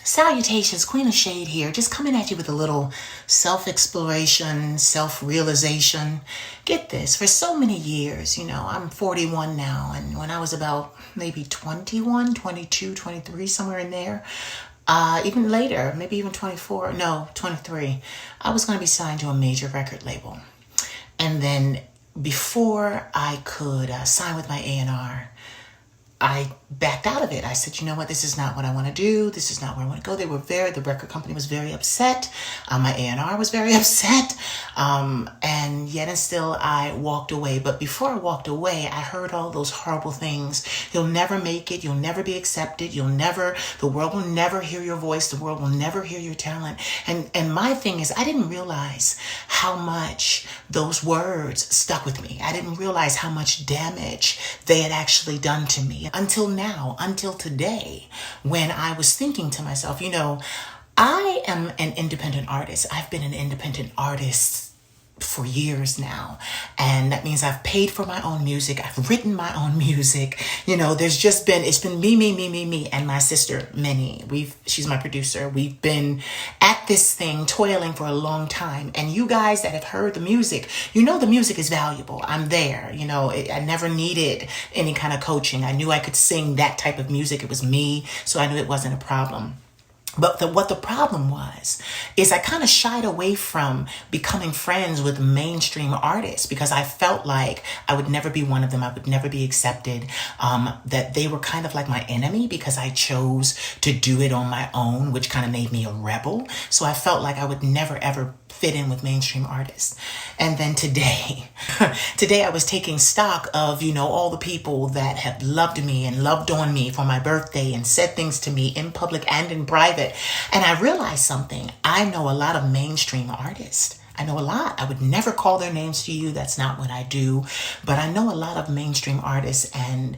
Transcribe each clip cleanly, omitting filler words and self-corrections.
Salutations, Queen of Shade here, just coming at you with a little self-exploration, self-realization. Get this, for so many years, I'm 41 now, and when I was about maybe 21, 22, 23, somewhere in there, even later, maybe even 24, no, 23, I was going to be signed to a major record label. And then before I could sign with my A&R, I backed out of it. I said, you know what, this is not what I want to do. This is not where I want to go. The record company was very upset. My A&R was very upset. And yet and still I walked away. But before I walked away, I heard all those horrible things. You'll never make it. You'll never be accepted. The world will never hear your voice. The world will never hear your talent. And my thing is, I didn't realize how much those words stuck with me. I didn't realize how much damage they had actually done to me. Until now, until today, when I was thinking to myself, I am an independent artist. I've been an independent artist for years now. And that means I've paid for my own music. I've written my own music. It's been me, and my sister, Minnie. She's my producer. We've been at this thing, toiling for a long time. And you guys that have heard the music, the music is valuable. I'm there. I never needed any kind of coaching. I knew I could sing that type of music. It was me. So I knew it wasn't a problem. But what the problem was, is I kind of shied away from becoming friends with mainstream artists because I felt like I would never be one of them. I would never be accepted, that they were kind of like my enemy because I chose to do it on my own, which kind of made me a rebel. So I felt like I would never, ever fit in with mainstream artists. And then today I was taking stock of, all the people that have loved me and loved on me for my birthday and said things to me in public and in private. And I realized something. I know a lot of mainstream artists. I know a lot. I would never call their names to you. That's not what I do. But I know a lot of mainstream artists, and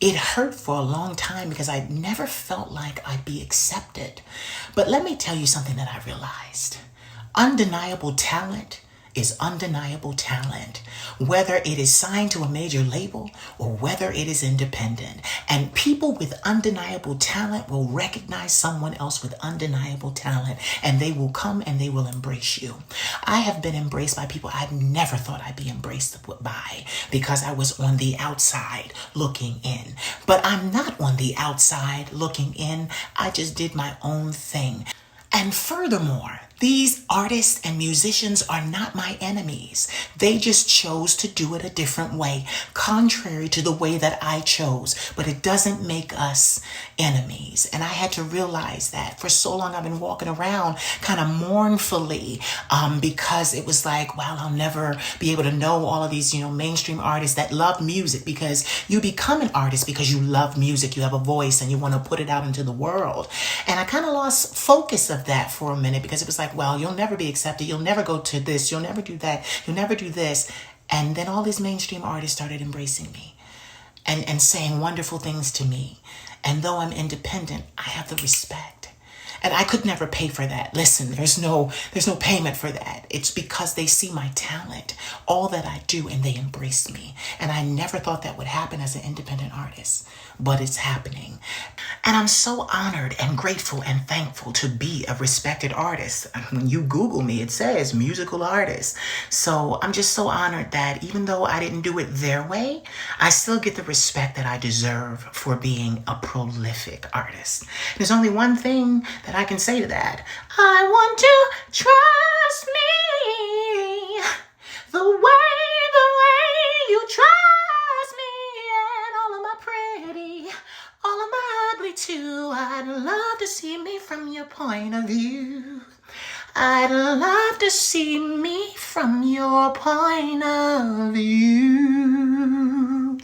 it hurt for a long time because I never felt like I'd be accepted. But let me tell you something that I realized. Undeniable talent is undeniable talent, whether it is signed to a major label or whether it is independent. And people with undeniable talent will recognize someone else with undeniable talent, and they will come and they will embrace you. I have been embraced by people I never thought I'd be embraced by because I was on the outside looking in. But I'm not on the outside looking in. I just did my own thing. And furthermore, these artists and musicians are not my enemies. They just chose to do it a different way, contrary to the way that I chose. But it doesn't make us enemies. And I had to realize that. For so long, I've been walking around kind of mournfully because it was like, wow, I'll never be able to know all of these, mainstream artists that love music, because you become an artist because you love music. You have a voice and you want to put it out into the world. And I kind of lost focus of that for a minute because it was like, well, you'll never be accepted. You'll never go to this. You'll never do that. You'll never do this. And then all these mainstream artists started embracing me and saying wonderful things to me. And though I'm independent, I have the respect. And I could never pay for that. Listen, there's no payment for that. It's because they see my talent, all that I do, and they embrace me. And I never thought that would happen as an independent artist, but it's happening. And I'm so honored and grateful and thankful to be a respected artist. When you Google me, it says musical artist. So I'm just so honored that even though I didn't do it their way, I still get the respect that I deserve for being a prolific artist. There's only one thing that I can say to that. I want to trust me the way you trust me, and all of my pretty, all of my ugly too. I'd love to see me from your point of view. I'd love to see me from your point of view.